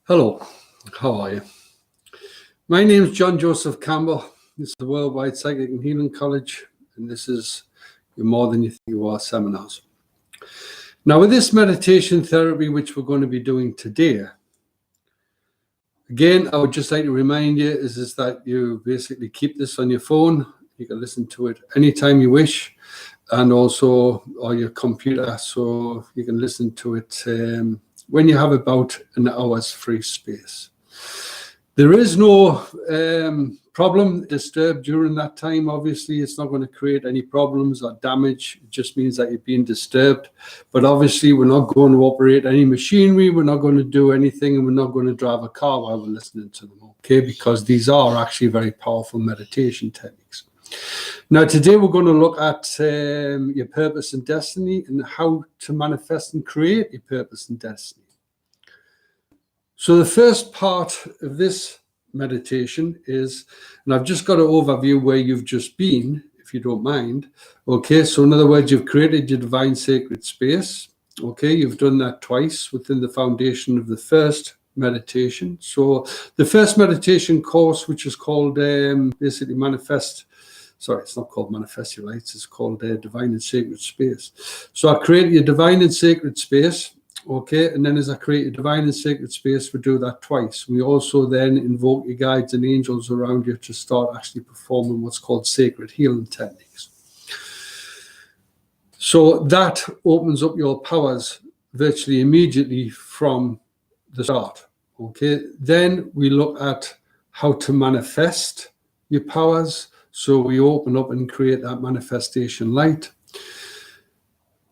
Hello, how are you? My name is John Joseph Campbell. This is the Worldwide Psychic and Healing College, and this is your More Than You Think You Are seminars. Now, with this meditation therapy, which we're going to be doing today, again, I would just like to remind you is that you basically keep this on your phone. You can listen to it anytime you wish, and also on your computer, so you can listen to it when you have about an hour's free space. There is no problem disturbed during that time. Obviously, it's not going to create any problems or damage. It just means that you're being disturbed. But obviously, we're not going to operate any machinery. We're not going to do anything, and we're not going to drive a car while we're listening to them, okay? Because these are actually very powerful meditation techniques. Now, today we're going to look at your purpose and destiny and how to manifest and create your purpose and destiny. So the first part of this meditation is, and I've just got an overview where you've just been, if you don't mind. Okay, so in other words, you've created your divine sacred space. Okay, you've done that twice within the foundation of the first meditation. So the first meditation course, which is called basically Manifest. Sorry, it's not called Manifest Your Lights. It's called Divine and Sacred Space. So I created your divine and sacred space. Okay, and then as I create a divine and sacred space, we do that twice. We also then invoke your guides and angels around you to start actually performing what's called sacred healing techniques. So that opens up your powers virtually immediately from the start. Okay, then we look at how to manifest your powers. So we open up and create that manifestation light.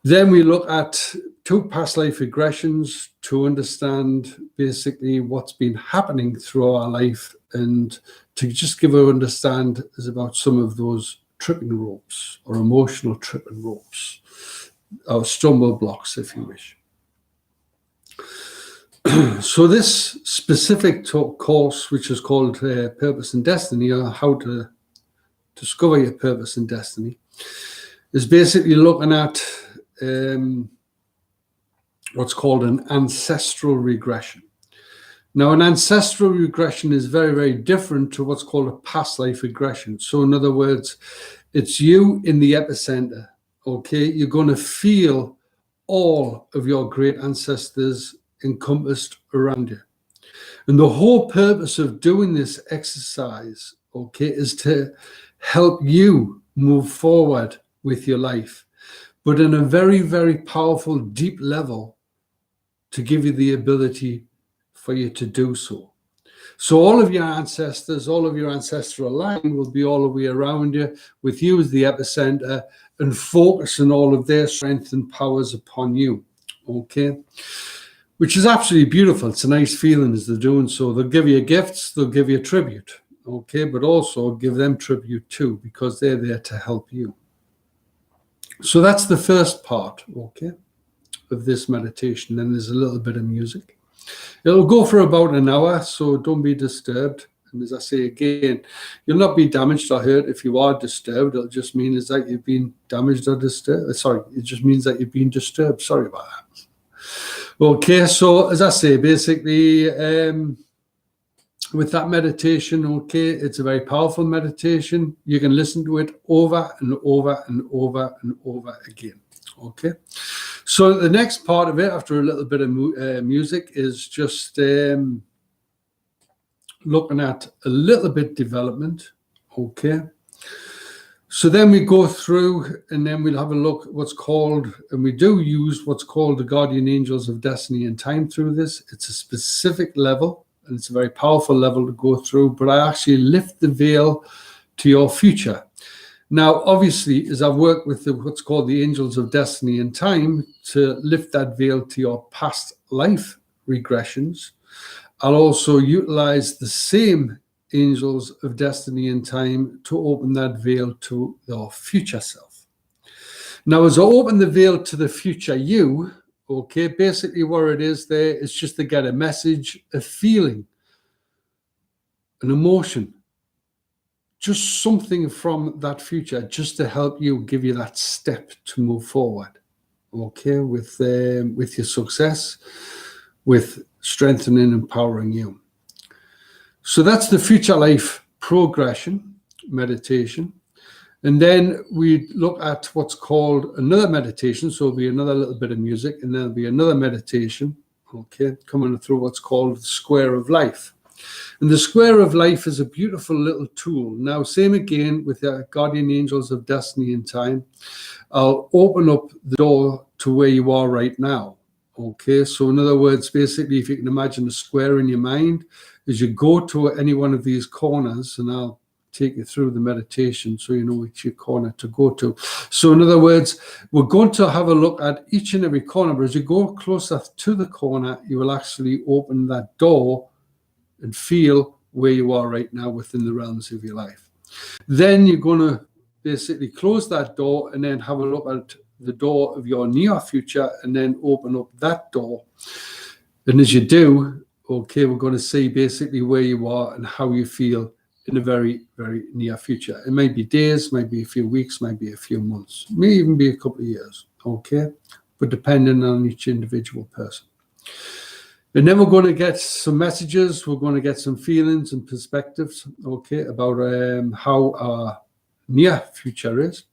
Then we look at 2 past life regressions to understand basically what's been happening through our life and to just give an understand is about some of those tripping ropes or emotional tripping ropes or stumble blocks, if you wish. So this specific course, which is called Purpose and Destiny, or how to discover your purpose and destiny, is basically looking at what's called an ancestral regression. Now, an ancestral regression is very, very different to what's called a past life regression. So in other words, it's you in the epicenter, okay? You're going to feel all of your great ancestors encompassed around you. And the whole purpose of doing this exercise, okay, is to help you move forward with your life, but in a very, very powerful, deep level to give you the ability for you to do so. So all of your ancestors, all of your ancestral line will be all the way around you, with you as the epicenter and focusing all of their strength and powers upon you, okay? Which is absolutely beautiful. It's a nice feeling as they're doing so. They'll give you gifts, they'll give you tribute, okay? But also give them tribute too, because they're there to help you. So that's the first part, okay, of this meditation. Then there's a little bit of music. It'll go for about an hour, so don't be disturbed. And as I say again, you'll not be damaged or hurt if you are disturbed. It'll just mean is that you've been damaged or disturbed. Sorry, it just means that you've been disturbed. Sorry about that. Okay, so as I say, basically, with that meditation, okay, it's a very powerful meditation. You can listen to it over and over and over and over again, okay? So the next part of it, after a little bit of music, is just looking at a little bit development, okay? So then we go through and then we'll have a look at what's called, and we do use what's called the guardian angels of destiny and time through this. It's a specific level, and it's a very powerful level to go through, but I actually lift the veil to your future. Now, obviously, as I've worked with what's called the angels of destiny and time to lift that veil to your past life regressions, I'll also utilize the same angels of destiny and time to open that veil to your future self. Now, as I open the veil to the future you, okay, basically what it is there is just to get a message, a feeling, an emotion, just something from that future, just to help you, give you that step to move forward, okay, with your success, with strengthening and empowering you. So that's the future life progression meditation. And then we look at what's called another meditation. So it'll be another little bit of music, and then there'll be another meditation, okay, coming through what's called the Square of Life. And the Square of Life is a beautiful little tool. Now, same again with the guardian angels of destiny and time. I'll open up the door to where you are right now. Okay, so in other words, basically, if you can imagine a square in your mind, as you go to any one of these corners, and I'll take you through the meditation so you know which corner to go to. So in other words, we're going to have a look at each and every corner, but as you go closer to the corner, you will actually open that door and feel where you are right now within the realms of your life. Then you're going to basically close that door and then have a look at the door of your near future and then open up that door. And as you do, okay, we're going to see basically where you are and how you feel in the very, very near future. It might be days, might be a few weeks, might be a few months, may even be a couple of years, okay? But depending on each individual person. And then we're going to get some messages, we're going to get some feelings and perspectives, okay, about how our near future is.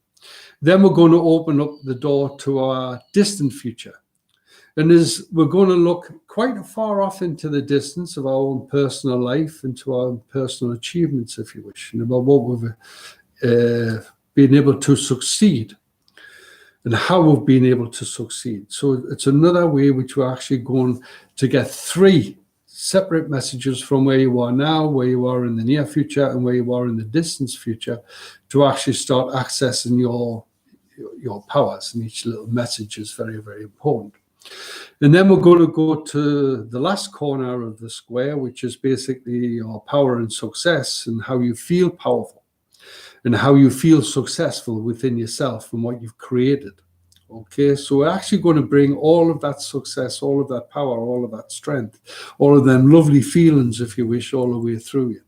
Then we're going to open up the door to our distant future. And as we're going to look quite far off into the distance of our own personal life, into our own personal achievements, if you wish, and about what we've been able to succeed and how we've been able to succeed. So it's another way which we're actually going to get 3 separate messages from where you are now, where you are in the near future, and where you are in the distant future to actually start accessing your powers. And each little message is very, very important. And then we're going to go to the last corner of the square, which is basically your power and success and how you feel powerful and how you feel successful within yourself and what you've created. Okay, so we're actually going to bring all of that success, all of that power, all of that strength, all of them lovely feelings, if you wish, all the way through you.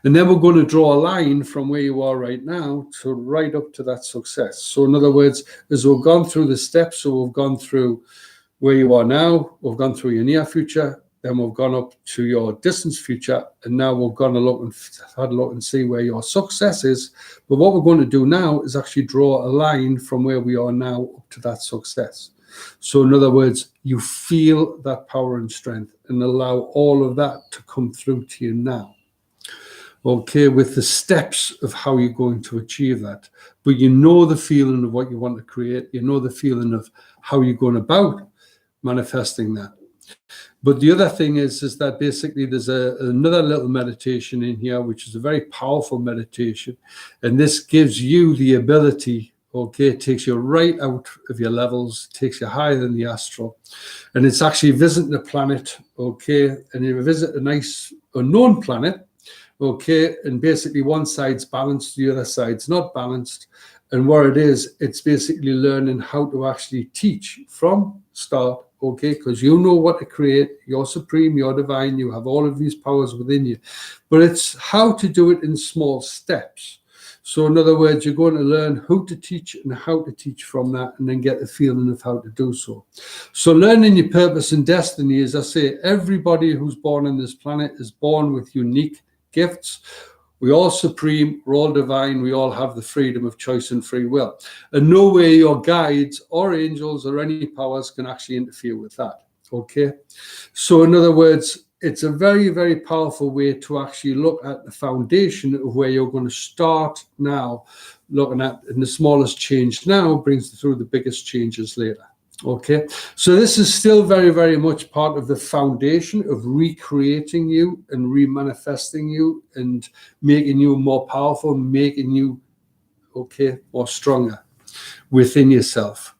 And then we're going to draw a line from where you are right now to right up to that success. So in other words, as we've gone through the steps, so we've gone through where you are now, we've gone through your near future, then we've gone up to your distant future, and now we're going to look and had a look and see where your success is. But what we're going to do now is actually draw a line from where we are now up to that success. So in other words, you feel that power and strength and allow all of that to come through to you now. Okay, with the steps of how you're going to achieve that. But you know the feeling of what you want to create. You know the feeling of how you're going about manifesting that. But the other thing is that basically there's another little meditation in here, which is a very powerful meditation. And this gives you the ability, okay, it takes you right out of your levels, takes you higher than the astral. And it's actually visiting a planet, okay, and you visit a nice unknown planet, okay, and basically one side's balanced, the other side's not balanced. And what it is, it's basically learning how to actually teach from start, okay, because you know what to create, you're supreme, you're divine, you have all of these powers within you. But it's how to do it in small steps. So in other words, you're going to learn who to teach and how to teach from that, and then get the feeling of how to do so. So learning your purpose and destiny, as I say, everybody who's born on this planet is born with unique gifts. We're all supreme, we're all divine, we all have the freedom of choice and free will. And no way your guides or angels or any powers can actually interfere with that, okay? So in other words, it's a very, very powerful way to actually look at the foundation of where you're going to start now, looking at, and the smallest change now brings through the biggest changes later. Okay, so this is still very, very much part of the foundation of recreating you and remanifesting you and making you more powerful, making you, okay, more stronger within yourself.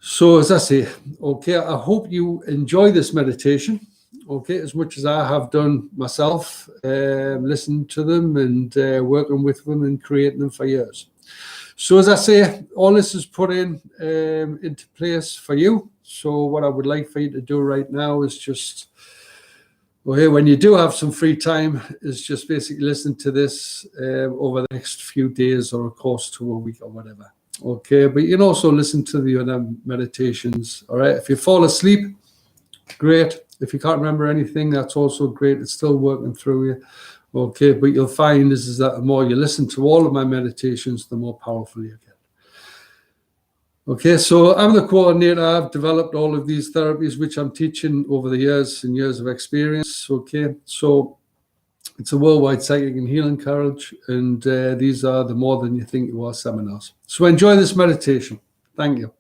So as I say, okay, I hope you enjoy this meditation, okay, as much as I have done myself, listening to them and working with them and creating them for years. So as I say, all this is put into place for you. So what I would like for you to do right now is just, well, here, when you do have some free time, is just basically listen to this over the next few days or a course to a week or whatever. Okay, but you can also listen to the other meditations. All right, if you fall asleep, great. If you can't remember anything, that's also great. It's still working through you. Okay, but you'll find is that the more you listen to all of my meditations, the more powerful you get. Okay, so I'm the coordinator. I've developed all of these therapies, which I'm teaching over the years and years of experience. Okay, so it's a worldwide psychic and healing college, and these are the More Than You Think You Are seminars. So enjoy this meditation. Thank you.